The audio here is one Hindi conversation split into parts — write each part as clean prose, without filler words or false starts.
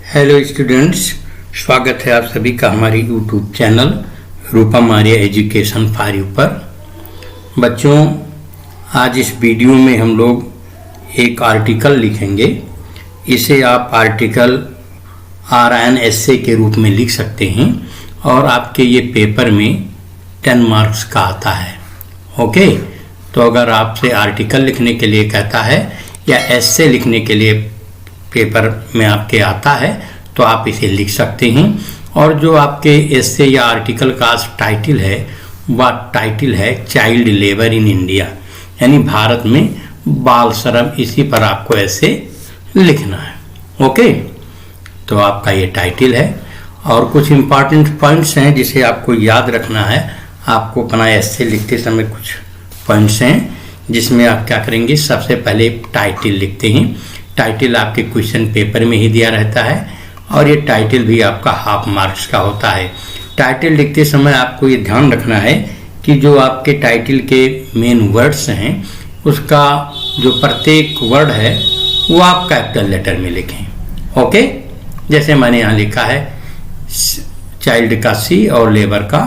हेलो स्टूडेंट्स, स्वागत है आप सभी का हमारी YouTube channel Rupam Arya education for you पर। बच्चों, आज इस वीडियो में हम लोग एक आर्टिकल लिखेंगे। इसे आप आर्टिकल RN एस्से के रूप में लिख सकते हैं और आपके ये पेपर में 10 मार्क्स का आता है। ओके, तो अगर आपसे आर्टिकल लिखने के लिए कहता है या एस्से लिखने के लिए पेपर में आपके आता है तो आप इसे लिख सकते हैं। और जो आपके एस्से या आर्टिकल का टाइटल है वह टाइटल है चाइल्ड लेबर इन इंडिया, यानी भारत में बाल श्रम। इसी पर आपको एस्से लिखना है। ओके, तो आपका ये टाइटल है और कुछ इम्पॉर्टेंट पॉइंट्स हैं जिसे आपको याद रखना है। आपको अपना एस्से लिखते समय कुछ पॉइंट्स हैं जिसमें आप क्या करेंगे, सबसे पहले टाइटल लिखते हैं। टाइटल आपके क्वेश्चन पेपर में ही दिया रहता है और ये टाइटल भी आपका हाफ मार्क्स का होता है। टाइटल लिखते समय आपको ये ध्यान रखना है कि जो आपके टाइटल के मेन वर्ड्स हैं उसका जो प्रत्येक वर्ड है वो आप कैपिटल लेटर में लिखें। ओके, जैसे मैंने यहाँ लिखा है चाइल्ड का C और लेबर का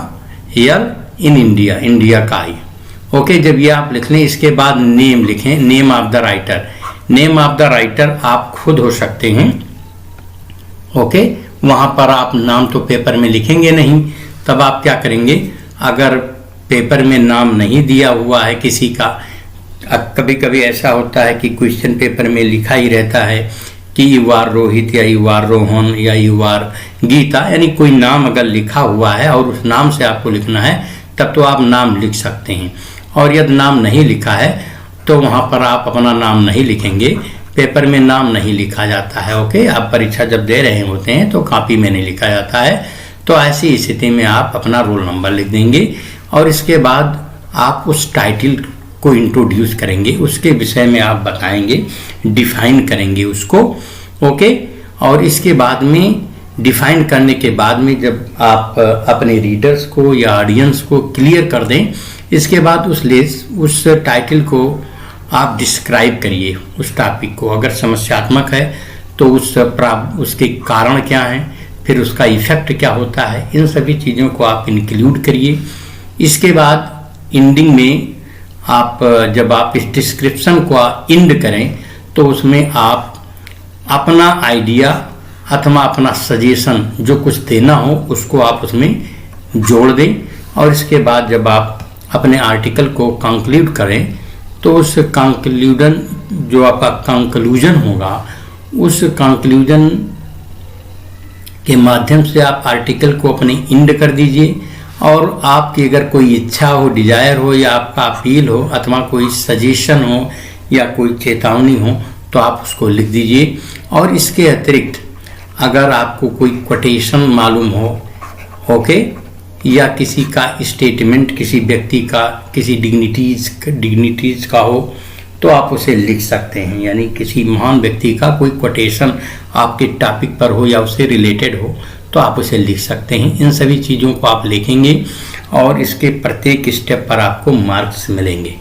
L इन इंडिया, इंडिया का I। ओके, जब ये आप लिख लें इसके बाद नेम लिखें, name of the writer. Name of the writer आप खुद हो सकते हैं। ओके, वहाँ पर आप नाम तो पेपर में लिखेंगे नहीं, तब आप क्या करेंगे, अगर पेपर में नाम नहीं दिया हुआ है किसी का, कभी कभी ऐसा होता है कि क्वेश्चन पेपर में लिखा ही रहता है कि यू आर रोहित या यू आर रोहन या यू आर गीता, यानी कोई नाम अगर लिखा हुआ है और उस नाम से आपको लिखना है तब तो आप नाम लिख सकते हैं। और यदि नाम नहीं लिखा है तो वहाँ पर आप अपना नाम नहीं लिखेंगे, पेपर में नाम नहीं लिखा जाता है। ओके, आप परीक्षा जब दे रहे होते हैं तो कॉपी में नहीं लिखा जाता है। तो ऐसी स्थिति में आप अपना रोल नंबर लिख देंगे और इसके बाद आप उस टाइटल को इंट्रोड्यूस करेंगे, उसके विषय में आप बताएंगे, डिफाइन करेंगे उसको। ओके, और इसके बाद में डिफाइन करने के बाद में जब आप अपने रीडर्स को या ऑडियंस को क्लियर कर दें, इसके बाद उस टाइटल को आप डिस्क्राइब करिए, उस टॉपिक को। अगर समस्यात्मक है तो उसके कारण क्या हैं, फिर उसका इफेक्ट क्या होता है, इन सभी चीज़ों को आप इंक्लूड करिए। इसके बाद एंडिंग में आप जब आप इस डिस्क्रिप्शन को एंड करें तो उसमें आप अपना आइडिया अथवा अपना सजेशन जो कुछ देना हो उसको आप उसमें जोड़ दें। और इसके बाद जब आप अपने आर्टिकल को कंक्लूड करें तो उस कंक्लूजन जो आपका कंक्लूजन होगा, उस कंक्लूजन के माध्यम से आप आर्टिकल को अपने एंड कर दीजिए। और आपकी अगर कोई इच्छा हो, डिजायर हो या आपका अपील हो अथवा कोई सजेशन हो या कोई चेतावनी हो तो आप उसको लिख दीजिए। और इसके अतिरिक्त अगर आपको कोई कोटेशन मालूम हो, ओके, या किसी का स्टेटमेंट, किसी व्यक्ति का, किसी डिग्निटीज का हो तो आप उसे लिख सकते हैं। यानी किसी महान व्यक्ति का कोई कोटेशन आपके टॉपिक पर हो या उससे रिलेटेड हो तो आप उसे लिख सकते हैं। इन सभी चीज़ों को आप लिखेंगे और इसके प्रत्येक स्टेप पर आपको मार्क्स मिलेंगे।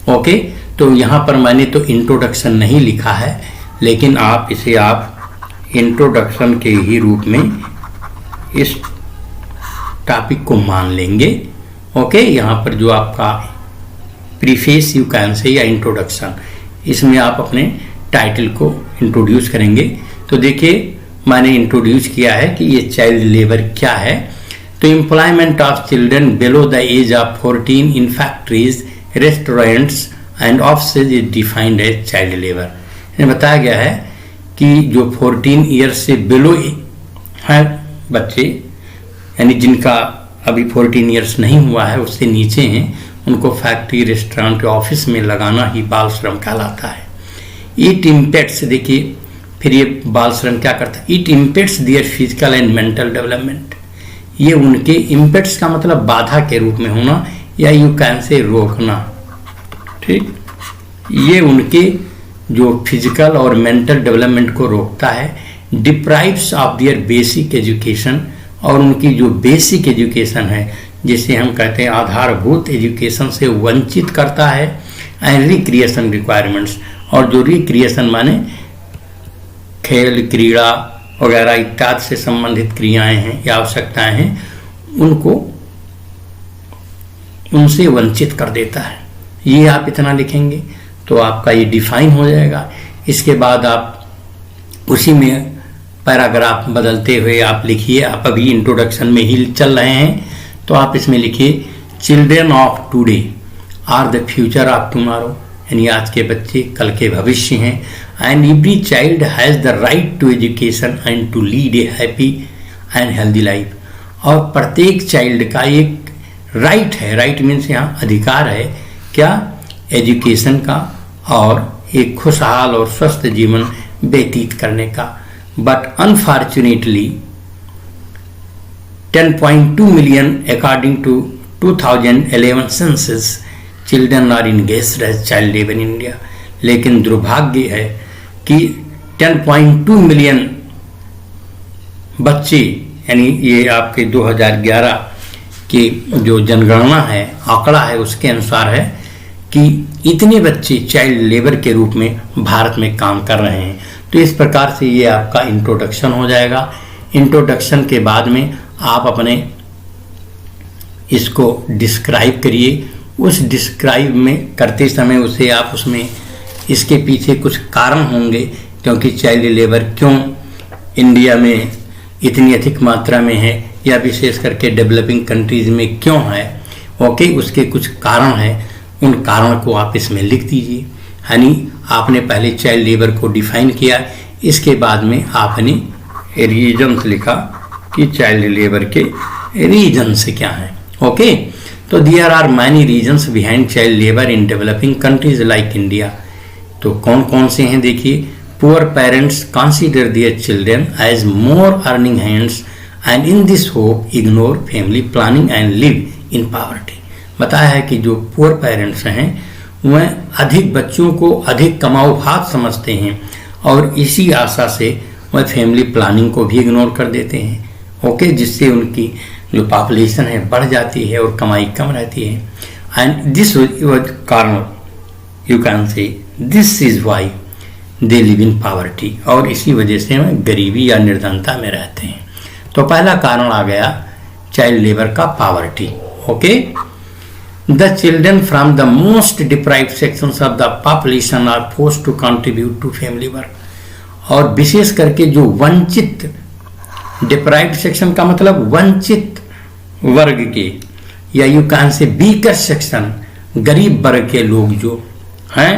ओके, तो यहाँ पर मैंने तो इंट्रोडक्शन नहीं लिखा है, लेकिन आप इसे इंट्रोडक्शन के ही रूप में इस टॉपिक को मान लेंगे। ओके, यहाँ पर जो आपका प्रीफेस यू कैन से या इंट्रोडक्शन, इसमें आप अपने टाइटल को इंट्रोड्यूस करेंगे। तो देखिए मैंने इंट्रोड्यूस किया है कि ये चाइल्ड लेबर क्या है। तो employment of children below the age of 14 in factories, restaurants and offices is defined as child labour. बताया गया है कि जो 14 ईयर्स से बिलो हैं बच्चे, यानी जिनका अभी 14 ईयर्स नहीं हुआ है, उससे नीचे हैं, उनको फैक्ट्री, रेस्टोरेंट, ऑफिस में लगाना ही बाल श्रम कहलाता है। इट इम्पैक्ट्स, देखिए फिर ये बाल श्रम क्या करता है, it impacts their physical and mental development. ये उनके इम्पैक्ट्स का मतलब बाधा के रूप में होना या यू कैन से रोकना। ठीक, ये उनके जो फिजिकल और मेंटल डेवलपमेंट को रोकता है। Deprives of their basic education, और उनकी जो बेसिक एजुकेशन है जिसे हम कहते हैं आधारभूत एजुकेशन से वंचित करता है। एंड रिक्रिएशन रिक्वायरमेंट्स, और जो रिक्रिएशन माने खेल, क्रीड़ा वगैरह इत्यादि से संबंधित क्रियाएं हैं या आवश्यकताएं हैं, उनसे वंचित कर देता है। ये आप इतना लिखेंगे तो आपका ये डिफाइन हो जाएगा। इसके बाद आप उसी में पैराग्राफ बदलते हुए आप लिखिए, आप अभी इंट्रोडक्शन में ही चल रहे हैं तो आप इसमें लिखिए children of today are the future of tomorrow, यानी आज के बच्चे कल के भविष्य हैं। And every child has the right to education and to lead a happy and healthy life. और प्रत्येक चाइल्ड का एक राइट है, राइट मीन्स यहाँ अधिकार है क्या, एजुकेशन का और एक खुशहाल और स्वस्थ जीवन व्यतीत करने का। But unfortunately 10.2 million according to 2011 census children are engaged as child labour in India. लेकिन दुर्भाग्य है कि 10.2 मिलियन बच्चे, यानी ये आपके 2011 की जो जनगणना है, आंकड़ा है, उसके अनुसार है कि इतने बच्चे चाइल्ड लेबर के रूप में भारत में काम कर रहे हैं। तो इस प्रकार से ये आपका इंट्रोडक्शन हो जाएगा। इंट्रोडक्शन के बाद में आप अपने इसको डिस्क्राइब करिए। उस डिस्क्राइब में करते समय उसे आप उसमें इसके पीछे कुछ कारण होंगे, क्योंकि चाइल्ड लेबर क्यों इंडिया में इतनी अधिक मात्रा में है या विशेष करके डेवलपिंग कंट्रीज में क्यों है, ओके, उसके कुछ कारण हैं। उन कारण को आप इसमें लिख दीजिए। यानी आपने पहले चाइल्ड लेबर को डिफाइन किया, इसके बाद में आपने रीजन्स लिखा कि चाइल्ड लेबर के रीजन्स क्या हैं, ओके। तो there are many reasons behind child labour in developing countries like India. तो कौन कौन से हैं देखिए। Poor parents consider their children as more earning hands and in this hope ignore family planning and live in poverty. बताया है कि जो पुअर पेरेंट्स हैं वह अधिक बच्चों को अधिक कमाऊ भाग समझते हैं और इसी आशा से वह फैमिली प्लानिंग को भी इग्नोर कर देते हैं, ओके, जिससे उनकी जो पॉपुलेशन है बढ़ जाती है और कमाई कम रहती है। एंड दिस कारण you can say this is why they live in poverty, और इसी वजह से वह गरीबी या निर्धनता में रहते हैं। तो पहला कारण आ गया चाइल्ड लेबर का, poverty, okay. The children from the most deprived sections of the population are forced to contribute to family work। और विशेष करके जो वंचित, डिप्राइव्ड सेक्शन का मतलब वंचित वर्ग के, या you can say weaker section, गरीब वर्ग के लोग जो हैं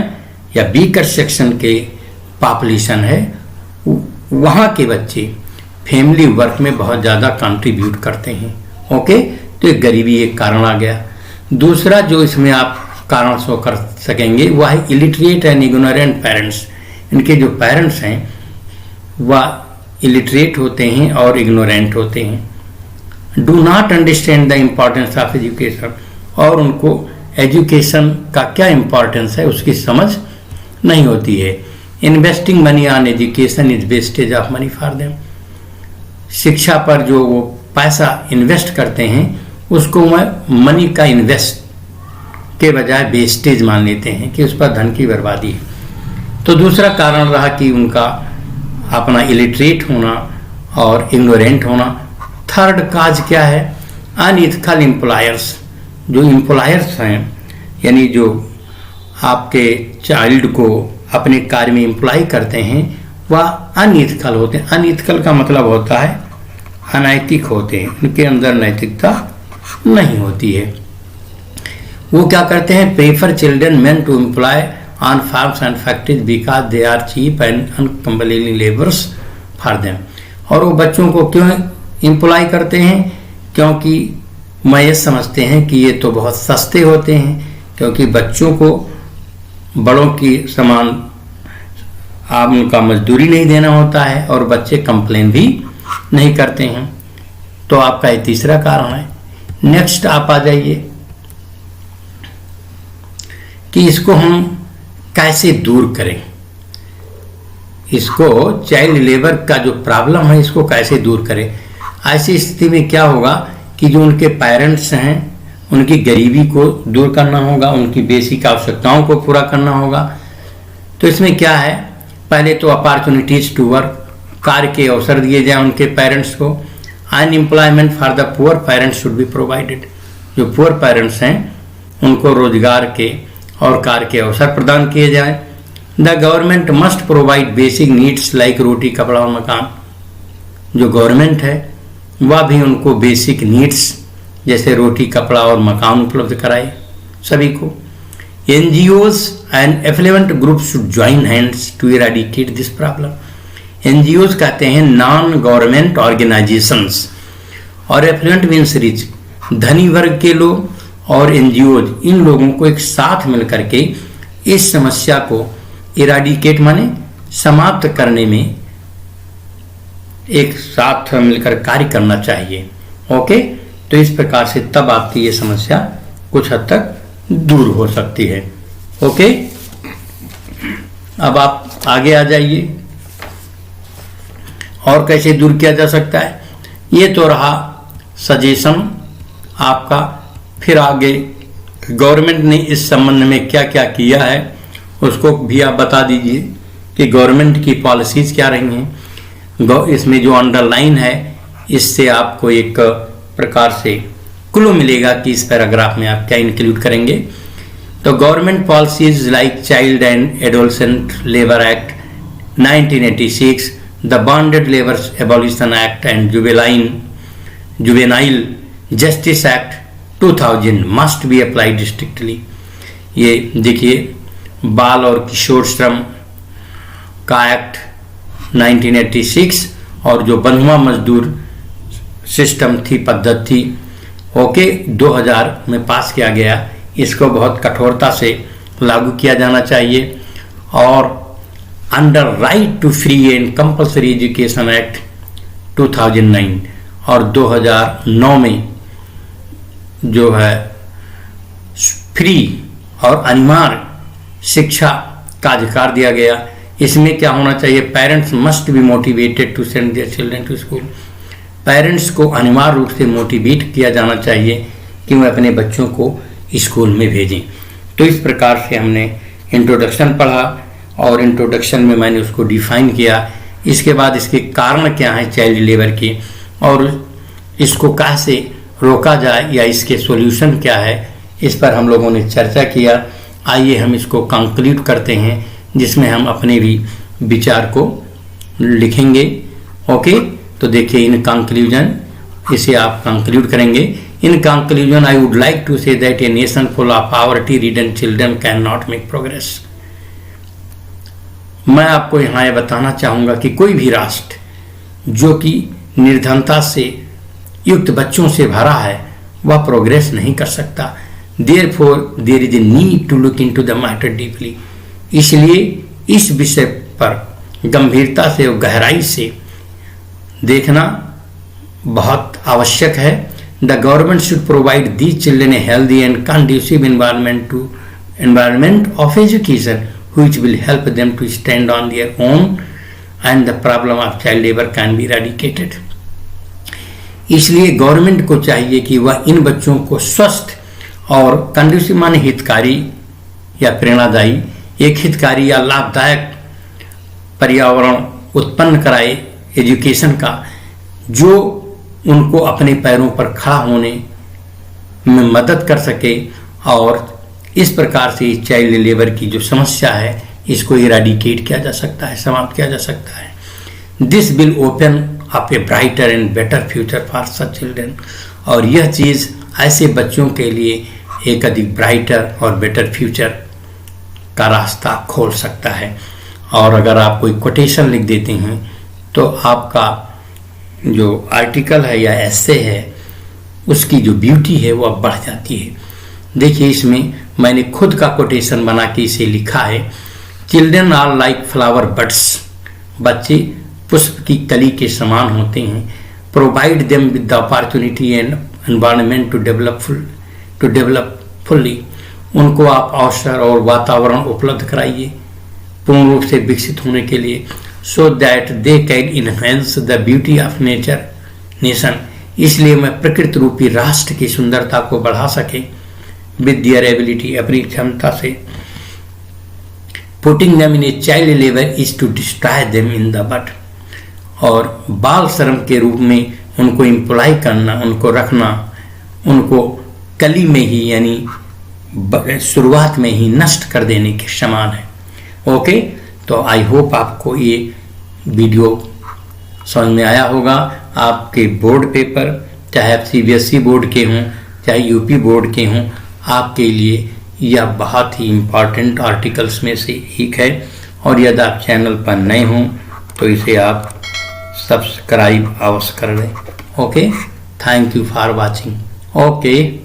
या वीकर सेक्शन के पॉपुलेशन है, वहाँ के बच्चे फैमिली वर्क में बहुत ज़्यादा कंट्रीब्यूट करते हैं, ओके। तो ये गरीबी एक कारण आ गया। दूसरा जो इसमें आप कारण शो कर सकेंगे वह है इलिटरेट एंड इग्नोरेंट पेरेंट्स। इनके जो पेरेंट्स हैं वह इलिटरेट होते हैं और इग्नोरेंट होते हैं। Do not understand the importance of education, और उनको एजुकेशन का क्या इम्पॉर्टेंस है उसकी समझ नहीं होती है। Investing money on education is wastage of money for them. शिक्षा पर जो वो पैसा इन्वेस्ट करते हैं उसको वह मनी का इन्वेस्ट के बजाय वेस्टेज मान लेते हैं कि उस पर धन की बर्बादी है। तो दूसरा कारण रहा कि उनका अपना इलिटरेट होना और इग्नोरेंट होना। थर्ड काज क्या है, अनइथिकल एम्प्लॉयर्स। जो एम्प्लॉयर्स हैं यानी जो आपके चाइल्ड को अपने कार्य में एम्प्लॉय करते हैं वह अनइथिकल होते हैं। अनइथिकल का मतलब होता है अनैतिक होते हैं, उनके अंदर नैतिकता नहीं होती है। वो क्या करते हैं, prefer children men to employ on farms and factories because they are cheap and uncomparably labours for them. और वो बच्चों को क्यों एम्प्लॉय करते हैं, क्योंकि मैं ये समझते हैं कि ये तो बहुत सस्ते होते हैं, क्योंकि बच्चों को बड़ों की समान आप उनका मजदूरी नहीं देना होता है और बच्चे कंप्लेन भी नहीं करते हैं। तो आपका ये तीसरा कारण है। नेक्स्ट आप आ जाइए कि इसको हम कैसे दूर करें। इसको चाइल्ड लेबर का जो प्रॉब्लम है इसको कैसे दूर करें। ऐसी स्थिति में क्या होगा कि जो उनके पेरेंट्स हैं उनकी गरीबी को दूर करना होगा, उनकी बेसिक आवश्यकताओं को पूरा करना होगा। तो इसमें क्या है, पहले तो अपॉर्चुनिटीज टू वर्क, कार्य के अवसर दिए जाएं उनके पेरेंट्स को। Unemployment for the poor parents should be provided. जो पुअर पेरेंट्स हैं उनको रोजगार के और कार्य के अवसर प्रदान किए जाएं। The government must provide basic needs like roti, kapda और मकान। जो गवर्नमेंट है वह भी उनको बेसिक नीड्स जैसे रोटी, कपड़ा और मकान उपलब्ध कराए सभी को। NGOs and affluent groups should join hands to eradicate this problem. NGOs कहते हैं नॉन गवर्नमेंट ऑर्गेनाइजेशंस, और एफ्लुएंट मीन्स रिच, धनी वर्ग के लोग और NGOs, इन लोगों को एक साथ मिलकर के इस समस्या को इराडिकेट माने समाप्त करने में एक साथ मिलकर कार्य करना चाहिए। ओके, तो इस प्रकार से तब आपकी ये समस्या कुछ हद तक दूर हो सकती है। ओके, अब आप आगे आ जाइए। और कैसे दूर किया जा सकता है, ये तो रहा सजेशन आपका। फिर आगे गवर्नमेंट ने इस संबंध में क्या क्या किया है उसको भी आप बता दीजिए कि गवर्नमेंट की पॉलिसीज क्या रही हैं। इसमें जो अंडरलाइन है इससे आपको एक प्रकार से क्लू मिलेगा कि इस पैराग्राफ में आप क्या इंक्लूड करेंगे। तो government policies like child and adolescent labour act 1986, the bonded labour abolition act and juvenile justice act 2000 must be applied strictly. ये देखिए, बाल और किशोर श्रम का एक्ट 1986 और जो बंधुआ मजदूर सिस्टम थी, पद्धति थी, ओके, 2000 में पास किया गया। इसको बहुत कठोरता से लागू किया जाना चाहिए। और under right to free and compulsory education act 2009 और 2009 में जो है फ्री और अनिवार्य शिक्षा का अधिकार दिया गया। इसमें क्या होना चाहिए, parents must be motivated to send their children to school. Parents को अनिवार्य रूप से मोटिवेट किया जाना चाहिए कि वह अपने बच्चों को स्कूल में भेजें। तो इस प्रकार से हमने इंट्रोडक्शन पढ़ा और इंट्रोडक्शन में मैंने उसको डिफाइन किया। इसके बाद इसके कारण क्या हैं चाइल्ड लेबर के और इसको कैसे रोका जाए या इसके सॉल्यूशन क्या है, इस पर हम लोगों ने चर्चा किया। आइए हम इसको कंक्लूड करते हैं जिसमें हम अपने भी विचार को लिखेंगे। ओके, तो देखिए इन कंक्लूजन, इसे आप कंक्लूड करेंगे। In conclusion I would like to say that a nation full of poverty ridden children can not make progress. मैं आपको यहाँ ये बताना चाहूँगा कि कोई भी राष्ट्र जो कि निर्धनता से युक्त बच्चों से भरा है वह प्रोग्रेस नहीं कर सकता। Therefore there is a need to look into the matter deeply. इसलिए इस विषय पर गंभीरता से और गहराई से देखना बहुत आवश्यक है। The government should provide these children a healthy and conducive environment of education which will help them to stand on their own and the problem of child labor can be eradicated। इसलिए गवर्नमेंट को चाहिए कि वह इन बच्चों को स्वस्थ और कंड्यूसिव माने हितकारी या प्रेरणादायी, एक हितकारी या लाभदायक पर्यावरण उत्पन्न कराए एजुकेशन का, जो उनको अपने पैरों पर खड़ा होने में मदद कर सके। और इस प्रकार से चाइल्ड लेबर की जो समस्या है इसको इराडिकेट किया जा सकता है, समाप्त किया जा सकता है। This will open up A brighter and better future for such children. और यह चीज़ ऐसे बच्चों के लिए एक अधिक ब्राइटर और बेटर फ्यूचर का रास्ता खोल सकता है। और अगर आप कोई कोटेशन लिख देते हैं तो आपका जो आर्टिकल है या एस्से है उसकी जो ब्यूटी है वो अब बढ़ जाती है। देखिए, इसमें मैंने खुद का कोटेशन बना के इसे लिखा है। Children are like flower buds. बच्चे पुष्प की कली के समान होते हैं। Provide them with the opportunity and environment to develop fully. उनको आप अवसर और वातावरण उपलब्ध कराइए पूर्ण रूप से विकसित होने के लिए, so that they can enhance the beauty of nation. इसलिए मैं प्रकृति रूपी राष्ट्र की सुंदरता को बढ़ा सके विद देयर एबिलिटी, अपनी क्षमता से। Putting them in a child labour is to destroy them in the bud. और बाल श्रम के रूप में उनको एम्प्लॉय करना, उनको रखना, उनको कली में ही यानी शुरुआत में ही नष्ट कर देने के समान है। ओके, तो आई होप आपको ये वीडियो समझ में आया होगा। आपके बोर्ड पेपर, चाहे आप CBSE बोर्ड के हों चाहे UP बोर्ड के हों, आपके लिए यह बहुत ही इम्पॉर्टेंट आर्टिकल्स में से एक है। और यदि आप चैनल पर नए हों तो इसे आप सब्सक्राइब अवश्य कर लें। Okay, thank you for watching. Okay.